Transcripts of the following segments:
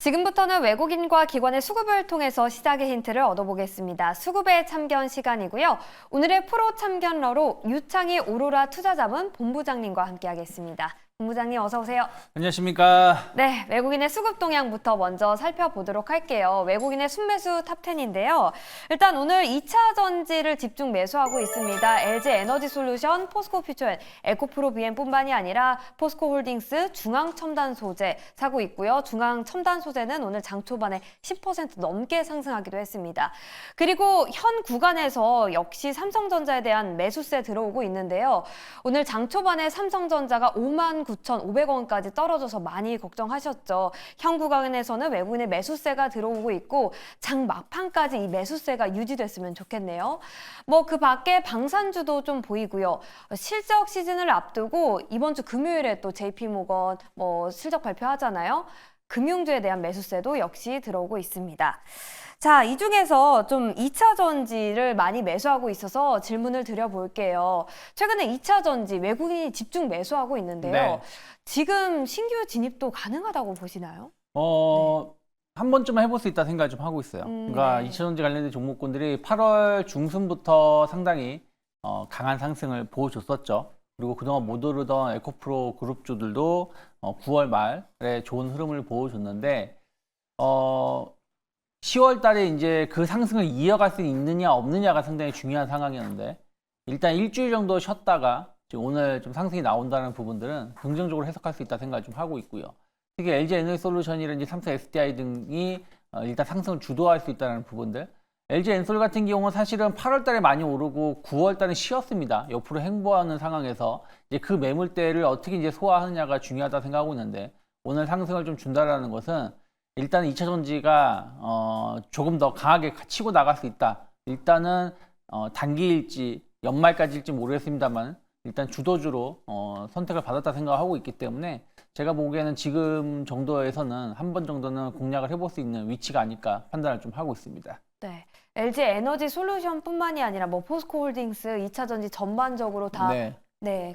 지금부터는 외국인과 기관의 수급을 통해서 시작의 힌트를 얻어보겠습니다. 수급에 참견 시간이고요. 오늘의 프로 참견러로 유창희 오로라 투자자문 본부장님과 함께하겠습니다. 본부장님 어서 오세요. 안녕하십니까. 네, 외국인의 수급 동향부터 먼저 살펴보도록 할게요. 외국인의 순매수 탑10인데요. 일단 오늘 2차 전지를 집중 매수하고 있습니다. LG 에너지솔루션, 포스코 퓨처엔, 에코프로 비엔뿐만이 아니라 포스코 홀딩스, 중앙첨단소재 사고 있고요. 중앙첨단소재는 오늘 장 초반에 10% 넘게 상승하기도 했습니다. 그리고 현 구간에서 역시 삼성전자에 대한 매수세 들어오고 있는데요. 오늘 장 초반에 삼성전자가 59,500원까지 떨어져서 많이 걱정하셨죠. 현 구간에서는 외국인의 매수세가 들어오고 있고 장 막판까지 이 매수세가 유지됐으면 좋겠네요. 그 밖에 방산주도 좀 보이고요. 실적 시즌을 앞두고 이번 주 금요일에 또 JP모건 실적 발표하잖아요. 금융주에 대한 매수세도 역시 들어오고 있습니다. 자, 이 중에서 좀 2차 전지를 많이 매수하고 있어서 질문을 드려볼게요. 최근에 2차 전지 외국인이 집중 매수하고 있는데요. 네. 지금 신규 진입도 가능하다고 보시나요? 한 번쯤은 해볼 수 있다 생각을 좀 하고 있어요. 그러니까 네. 2차 전지 관련된 종목군들이 8월 중순부터 상당히 강한 상승을 보여줬었죠. 그리고 그동안 못 오르던 에코프로 그룹주들도 9월 말에 좋은 흐름을 보여줬는데 10월 달에 이제 그 상승을 이어갈 수 있느냐 없느냐가 상당히 중요한 상황이었는데 일단 일주일 정도 쉬었다가 지금 오늘 좀 상승이 나온다는 부분들은 긍정적으로 해석할 수 있다 생각을 좀 하고 있고요. 특히 LG 에너지솔루션이라든지 삼성 SDI 등이 일단 상승을 주도할 수 있다는 부분들. LG 엔솔 같은 경우는 사실은 8월 달에 많이 오르고 9월 달에 쉬었습니다. 옆으로 행보하는 상황에서 이제 그 매물대를 어떻게 이제 소화하느냐가 중요하다 생각하고 있는데 오늘 상승을 좀 준다라는 것은 일단 2차 전지가 조금 더 강하게 치고 나갈 수 있다. 일단은 단기일지 연말까지일지 모르겠습니다만 일단 주도주로 선택을 받았다 생각하고 있기 때문에 제가 보기에는 지금 정도에서는 한 번 정도는 공략을 해볼 수 있는 위치가 아닐까 판단을 좀 하고 있습니다. 네. LG 에너지 솔루션뿐만이 아니라 포스코 홀딩스 2차 전지 전반적으로 다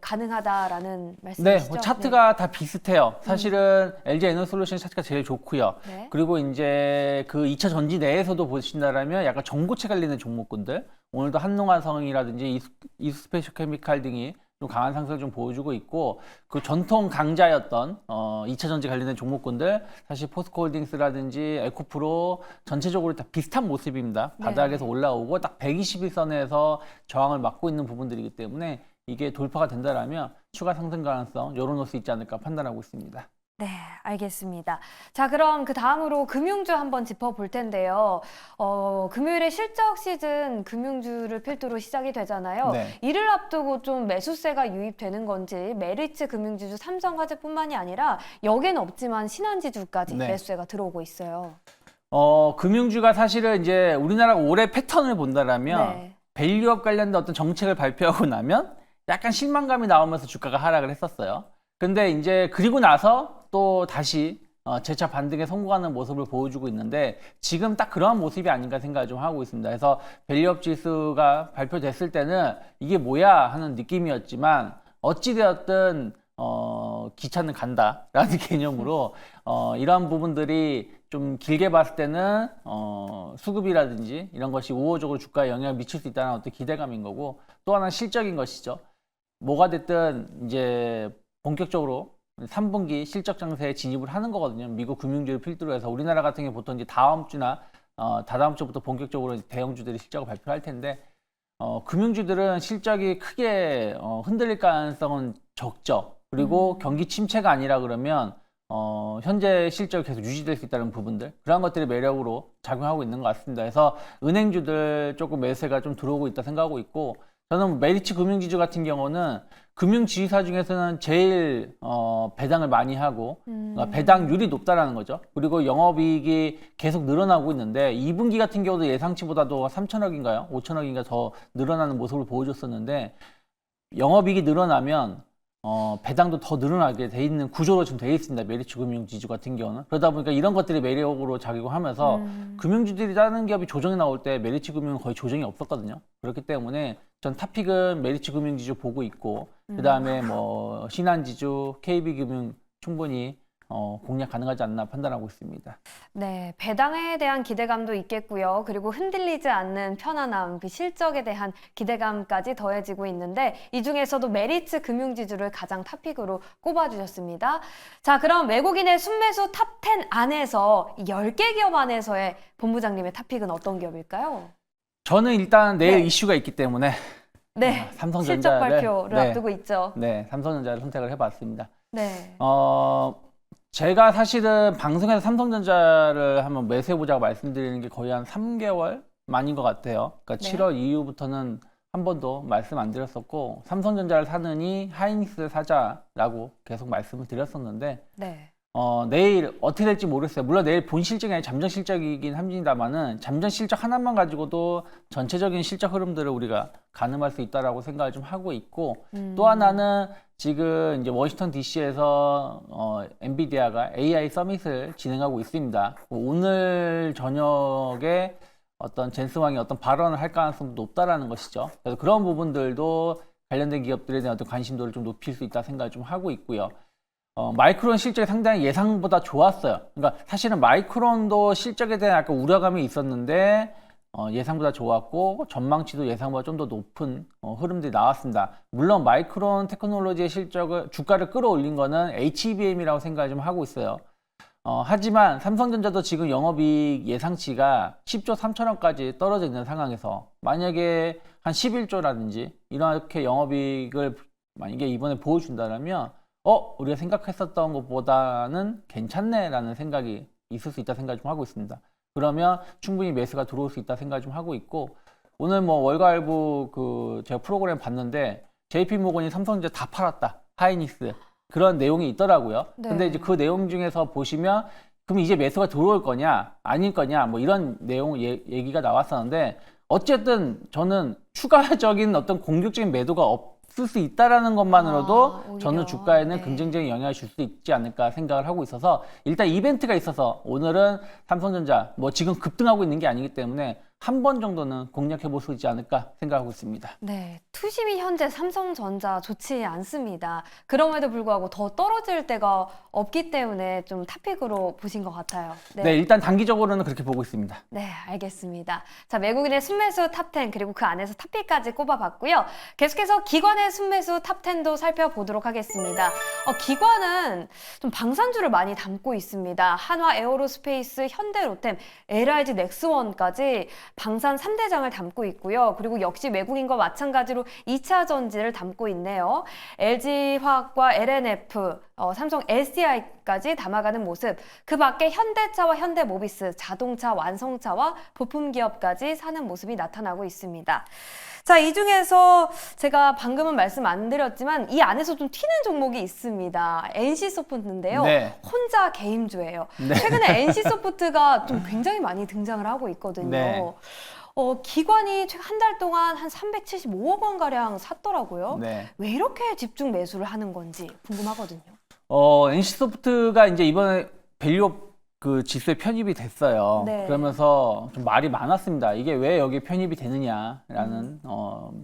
가능하다라는 말씀이시죠? 네, 차트가 다 비슷해요. 사실은 LG 에너지솔루션 차트가 제일 좋고요. 네. 그리고 이제 그 2차 전지 내에서도 보신다라면 약간 전고체 관련된 종목군들, 오늘도 한농화성이라든지 이수스페셜 케미칼 등이 좀 강한 상승을 좀 보여주고 있고 그 전통 강자였던 2차 전지 관련된 종목군들 사실 포스코홀딩스라든지 에코프로 전체적으로 다 비슷한 모습입니다. 바닥에서 올라오고 딱 121선에서 저항을 막고 있는 부분들이기 때문에 이게 돌파가 된다라면 추가 상승 가능성 열어놓을 수 있지 않을까 판단하고 있습니다. 네, 알겠습니다. 자, 그럼 그 다음으로 금융주 한번 짚어볼 텐데요. 금요일에 실적 시즌 금융주를 필두로 시작이 되잖아요. 네. 이를 앞두고 좀 매수세가 유입되는 건지 메리츠 금융지주 삼성화재뿐만이 아니라 여기는 없지만 신한지주까지 매수세가 들어오고 있어요. 금융주가 사실은 이제 우리나라 올해 패턴을 본다라면 밸류업 관련된 어떤 정책을 발표하고 나면 약간 실망감이 나오면서 주가가 하락을 했었어요. 근데 이제 그리고 나서 또 다시 재차 반등에 성공하는 모습을 보여주고 있는데 지금 딱 그러한 모습이 아닌가 생각을 좀 하고 있습니다. 그래서 밸류업 지수가 발표됐을 때는 이게 뭐야 하는 느낌이었지만 어찌되었든 기차는 간다라는 개념으로 이러한 부분들이 좀 길게 봤을 때는 수급이라든지 이런 것이 우호적으로 주가에 영향을 미칠 수 있다는 어떤 기대감인 거고 또 하나는 실적인 것이죠. 뭐가 됐든 이제 본격적으로 3분기 실적 장세에 진입을 하는 거거든요. 미국 금융주를 필두로 해서 우리나라 같은 경우 보통 이제 다음 주나 다다음 주부터 본격적으로 대형주들이 실적을 발표할 텐데 금융주들은 실적이 크게 흔들릴 가능성은 적죠. 그리고 경기 침체가 아니라 그러면 현재 실적이 계속 유지될 수 있다는 부분들 그런 것들이 매력으로 작용하고 있는 것 같습니다. 그래서 은행주들 조금 매수세가 좀 들어오고 있다 생각하고 있고 저는 메리츠 금융지주 같은 경우는 금융지주사 중에서는 제일 배당을 많이 하고 배당률이 높다라는 거죠. 그리고 영업이익이 계속 늘어나고 있는데 2분기 같은 경우도 예상치보다도 3천억인가요? 5천억인가 더 늘어나는 모습을 보여줬었는데 영업이익이 늘어나면 배당도 더 늘어나게 돼 있는 구조로 지금 돼 있습니다. 메리츠 금융지주 같은 경우는. 그러다 보니까 이런 것들이 매력으로 작용하면서 금융주들이라는 기업이 조정이 나올 때 메리츠 금융은 거의 조정이 없었거든요. 그렇기 때문에 전 탑픽은 메리츠 금융지주 보고 있고 그 다음에 뭐 신한지주, KB금융 충분히 공략 가능하지 않나 판단하고 있습니다. 네, 배당에 대한 기대감도 있겠고요. 그리고 흔들리지 않는 편안함, 그 실적에 대한 기대감까지 더해지고 있는데 이 중에서도 메리츠 금융지주를 가장 탑픽으로 꼽아주셨습니다. 자, 그럼 외국인의 순매수 탑10 안에서 이 10개 기업 안에서의 본부장님의 탑픽은 어떤 기업일까요? 저는 일단 내일 네. 이슈가 있기 때문에 네, 삼성전자를 실적 발표를 네, 앞두고 있죠. 네, 삼성전자를 선택을 해봤습니다. 네. 제가 사실은 방송에서 삼성전자를 한번 매수해보자고 말씀드리는 게 거의 한 3개월 만인 것 같아요. 그러니까 네. 7월 이후부터는 한 번도 말씀 안 드렸었고, 삼성전자를 사느니 하이닉스를 사자라고 계속 말씀을 드렸었는데, 네. 내일 어떻게 될지 모르겠어요. 물론 내일 본 실적이 아니라 잠정 실적이긴 합니다만은 잠정 실적 하나만 가지고도 전체적인 실적 흐름들을 우리가 가늠할 수 있다라고 생각을 좀 하고 있고, 또 하나는 지금 이제 워싱턴 DC에서 엔비디아가 AI 서밋을 진행하고 있습니다. 오늘 저녁에 어떤 젠슨 왕이 어떤 발언을 할 가능성도 높다라는 것이죠. 그래서 그런 부분들도 관련된 기업들에 대한 어떤 관심도를 좀 높일 수 있다 생각을 좀 하고 있고요. 마이크론 실적이 상당히 예상보다 좋았어요. 그러니까 사실은 마이크론도 실적에 대한 약간 우려감이 있었는데 예상보다 좋았고 전망치도 예상보다 좀 더 높은 흐름들이 나왔습니다. 물론 마이크론 테크놀로지의 실적을 주가를 끌어올린 거는 HBM이라고 생각을 좀 하고 있어요. 하지만 삼성전자도 지금 영업이익 예상치가 10조 3천억까지 떨어져 있는 상황에서 만약에 한 11조라든지 이렇게 영업이익을 만약에 이번에 보여준다면 우리가 생각했었던 것보다는 괜찮네라는 생각이 있을 수 있다 생각 좀 하고 있습니다. 그러면 충분히 매수가 들어올 수 있다 생각 좀 하고 있고, 오늘 뭐 월가일보 제가 프로그램 봤는데 JP모건이 삼성전자 다 팔았다, 하이닉스 그런 내용이 있더라고요. 네. 근데 이제 그 내용 중에서 보시면 그럼 이제 매수가 들어올 거냐 아닐 거냐 뭐 이런 내용 얘기가 나왔었는데, 어쨌든 저는 추가적인 어떤 공격적인 매도가 없을 수 있다라는 것만으로도 오히려. 저는 주가에는 네. 긍정적인 영향을 줄 수 있지 않을까 생각을 하고 있어서, 일단 이벤트가 있어서 오늘은 삼성전자 뭐 지금 급등하고 있는 게 아니기 때문에 한 번 정도는 공략해 볼 수 있지 않을까 생각하고 있습니다. 네, 투심이 현재 삼성전자 좋지 않습니다. 그럼에도 불구하고 더 떨어질 때가 없기 때문에 좀 탑픽으로 보신 것 같아요. 네, 일단 단기적으로는 그렇게 보고 있습니다. 네, 알겠습니다. 자, 외국인의 순매수 탑10 그리고 그 안에서 탑픽까지 꼽아봤고요. 계속해서 기관의 순매수 탑10도 살펴보도록 하겠습니다. 기관은 좀 방산주를 많이 담고 있습니다. 한화 에어로스페이스, 현대로템, LIG 넥스원까지 방산 3대장을 담고 있고요. 그리고 역시 외국인과 마찬가지로 2차 전지를 담고 있네요. LG화학과 LNF, 삼성 SDI까지 담아가는 모습. 그 밖에 현대차와 현대모비스, 자동차 완성차와 부품 기업까지 사는 모습이 나타나고 있습니다. 자, 이 중에서 제가 방금은 말씀 안 드렸지만 이 안에서 좀 튀는 종목이 있습니다. NC소프트인데요. 네. 혼자 개임주예요. 네. 최근에 NC소프트가 좀 굉장히 많이 등장을 하고 있거든요. 네. 기관이 한 달 동안 한 375억 원 가량 샀더라고요. 네. 왜 이렇게 집중 매수를 하는 건지 궁금하거든요. NC소프트가 이제 이번에 밸류업 지수에 편입이 됐어요. 네. 그러면서 좀 말이 많았습니다. 이게 왜 여기 편입이 되느냐라는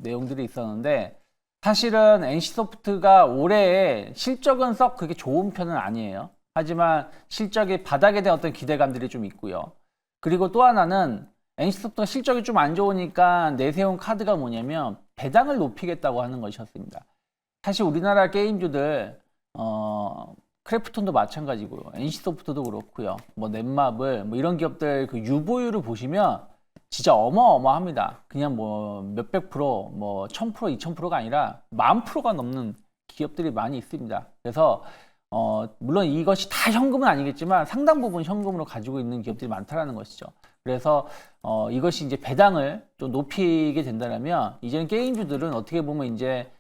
내용들이 있었는데, 사실은 NC소프트가 올해 실적은 썩 그렇게 좋은 편은 아니에요. 하지만 실적이 바닥에 대한 어떤 기대감들이 좀 있고요. 그리고 또 하나는 NC소프트가 실적이 좀 안 좋으니까 내세운 카드가 뭐냐면 배당을 높이겠다고 하는 것이었습니다. 사실 우리나라 게임주들 크래프톤도 마찬가지고요. NC소프트도 그렇고요. 뭐 넷마블 뭐 이런 기업들 그 유보율을 보시면 진짜 어마어마합니다. 그냥 뭐 몇백 프로, 뭐 1000%, 2000%가 아니라 10,000%가 넘는 기업들이 많이 있습니다. 그래서 물론 이것이 다 현금은 아니겠지만 상당 부분 현금으로 가지고 있는 기업들이 많다라는 것이죠. 그래서 이것이 이제 배당을 좀 높이게 된다면 이제는 게임주들은 어떻게 보면 이제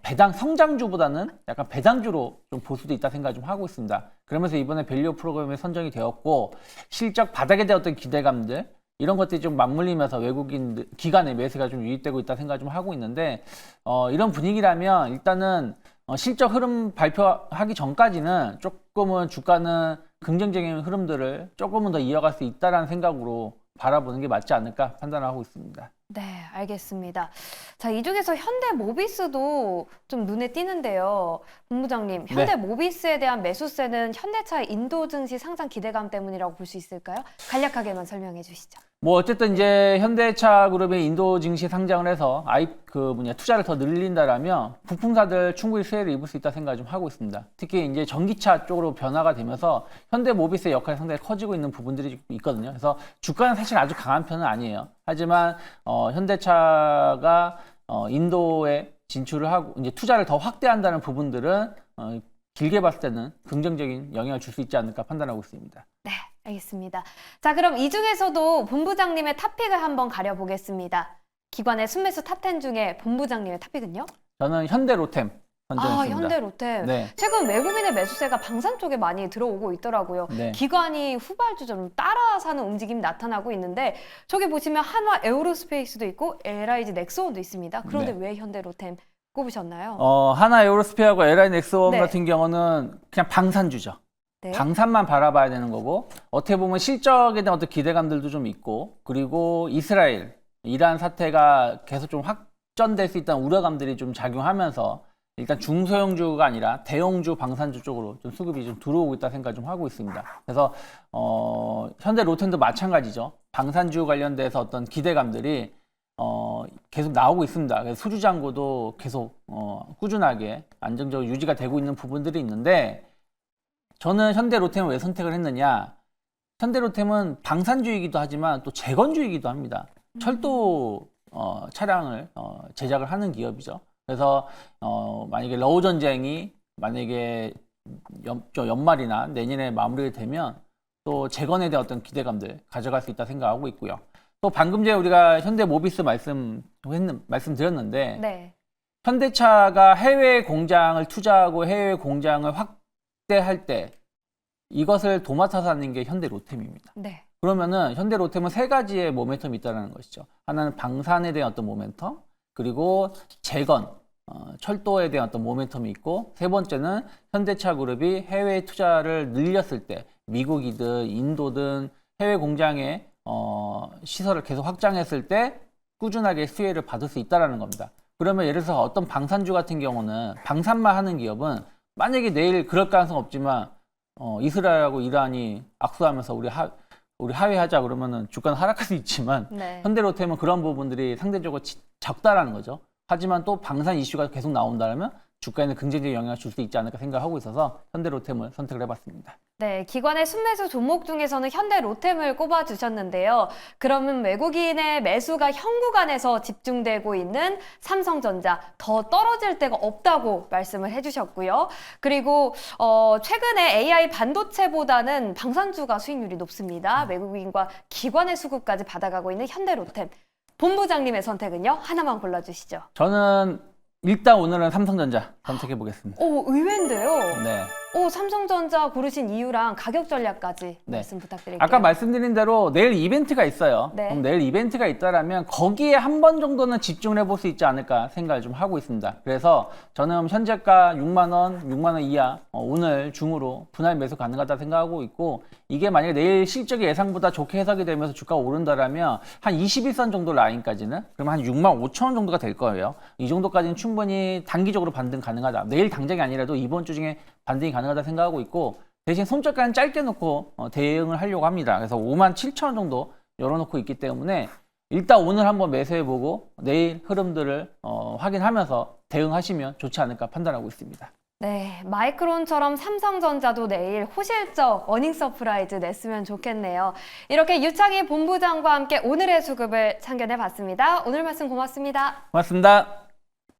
배당 성장주보다는 약간 배당주로 좀 볼 수도 있다 생각 좀 하고 있습니다. 그러면서 이번에 밸류 프로그램에 선정이 되었고, 실적 바닥에 대한 어떤 기대감들 이런 것들이 좀 맞물리면서 외국인 기관의 매수가 좀 유입되고 있다 생각 좀 하고 있는데, 이런 분위기라면 일단은 실적 흐름 발표하기 전까지는 조금은 주가는 긍정적인 흐름들을 조금은 더 이어갈 수 있다라는 생각으로 바라보는 게 맞지 않을까 판단하고 있습니다. 네, 알겠습니다. 자, 이 중에서 현대모비스도 좀 눈에 띄는데요. 본부장님, 현대모비스에 대한 매수세는 현대차의 인도 증시 상장 기대감 때문이라고 볼 수 있을까요? 간략하게만 설명해 주시죠. 뭐 어쨌든 이제 현대차 그룹이 인도 증시 상장을 해서 투자를 더 늘린다라면 부품사들 충분히 수혜를 입을 수 있다 생각을 좀 하고 있습니다. 특히 이제 전기차 쪽으로 변화가 되면서 현대모비스의 역할이 상당히 커지고 있는 부분들이 있거든요. 그래서 주가는 사실 아주 강한 편은 아니에요. 하지만 현대차가 인도에 진출을 하고 이제 투자를 더 확대한다는 부분들은 길게 봤을 때는 긍정적인 영향을 줄 수 있지 않을까 판단하고 있습니다. 네, 알겠습니다. 자, 그럼 이 중에서도 본부장님의 탑픽을 한번 가려보겠습니다. 기관의 순매수 탑10 중에 본부장님의 탑픽은요? 저는 현대로템 선정했습니다. 현대로템. 네. 최근 외국인의 매수세가 방산 쪽에 많이 들어오고 있더라고요. 네. 기관이 후발주처럼 따라 사는 움직임이 나타나고 있는데 저기 보시면 한화 에어로스페이스도 있고 LIG 넥스원도 있습니다. 그런데 네. 왜 현대로템 꼽으셨나요? 하나 에어로스페어하고 LI 넥스원 네. 같은 경우는 그냥 방산주죠. 네. 방산만 바라봐야 되는 거고 어떻게 보면 실적에 대한 어떤 기대감들도 좀 있고 그리고 이란 사태가 계속 좀 확전될 수 있다는 우려감들이 좀 작용하면서 일단 중소형주가 아니라 대형주 방산주 쪽으로 좀 수급이 좀 들어오고 있다 생각을 좀 하고 있습니다. 그래서 현대로템도 마찬가지죠. 방산주 관련돼서 어떤 기대감들이 계속 나오고 있습니다. 그래서 수주잔고도 계속 꾸준하게 안정적으로 유지가 되고 있는 부분들이 있는데 저는 현대로템을 왜 선택을 했느냐? 현대로템은 방산주이기도 하지만 또 재건주이기도 합니다. 철도 차량을 제작을 하는 기업이죠. 그래서 만약에 러우 전쟁이 만약에 연말이나 내년에 마무리가 되면 또 재건에 대한 어떤 기대감들 가져갈 수 있다 생각하고 있고요. 또 방금 전에 우리가 현대모비스 말씀드렸는데 네. 현대차가 해외 공장을 투자하고 해외 공장을 확대할 때 이것을 도맡아서 하는 게 현대로템입니다. 네. 그러면은 현대로템은 세 가지의 모멘텀이 있다는 것이죠. 하나는 방산에 대한 어떤 모멘텀, 그리고 재건, 철도에 대한 어떤 모멘텀이 있고 세 번째는 현대차 그룹이 해외 투자를 늘렸을 때 미국이든 인도든 해외 공장에 시설을 계속 확장했을 때 꾸준하게 수혜를 받을 수 있다는 겁니다. 그러면 예를 들어서 어떤 방산주 같은 경우는 방산만 하는 기업은 만약에 내일 그럴 가능성 없지만 이스라엘하고 이란이 악수하면서 우리 하회하자 그러면은 주가는 하락할 수 있지만 네. 현대로템은 그런 부분들이 상대적으로 적다라는 거죠. 하지만 또 방산 이슈가 계속 나온다면 주가에는 긍정적인 영향을 줄 수 있지 않을까 생각하고 있어서 현대로템을 선택을 해봤습니다. 네, 기관의 순매수 종목 중에서는 현대로템을 꼽아주셨는데요. 그러면 외국인의 매수가 현 구간에서 집중되고 있는 삼성전자 더 떨어질 데가 없다고 말씀을 해주셨고요. 그리고 최근에 AI 반도체보다는 방산주가 수익률이 높습니다. 외국인과 기관의 수급까지 받아가고 있는 현대로템. 본부장님의 선택은요? 하나만 골라주시죠. 저는 일단 오늘은 삼성전자 선택해 보겠습니다. 오, 의외인데요. 네. 삼성전자 고르신 이유랑 가격 전략까지 말씀 부탁드릴게요. 아까 말씀드린 대로 내일 이벤트가 있어요. 네. 그럼 내일 이벤트가 있다라면 거기에 한 번 정도는 집중을 해볼 수 있지 않을까 생각을 좀 하고 있습니다. 그래서 저는 현재가 6만 원 이하 오늘 중으로 분할 매수 가능하다 생각하고 있고 이게 만약에 내일 실적이 예상보다 좋게 해석이 되면서 주가가 오른다라면 한 21선 정도 라인까지는 그러면 한 6만 5천 원 정도가 될 거예요. 이 정도까지는 충분히 단기적으로 반등 가능하다. 내일 당장이 아니라도 이번 주 중에 반등이 가능하다 생각하고 있고 대신 손절가는 짧게 놓고 대응을 하려고 합니다. 그래서 5만 7천 원 정도 열어놓고 있기 때문에 일단 오늘 한번 매수해보고 내일 흐름들을 확인하면서 대응하시면 좋지 않을까 판단하고 있습니다. 네, 마이크론처럼 삼성전자도 내일 호실적 어닝 서프라이즈 냈으면 좋겠네요. 이렇게 유창희 본부장과 함께 오늘의 수급을 참견해 봤습니다. 오늘 말씀 고맙습니다. 고맙습니다.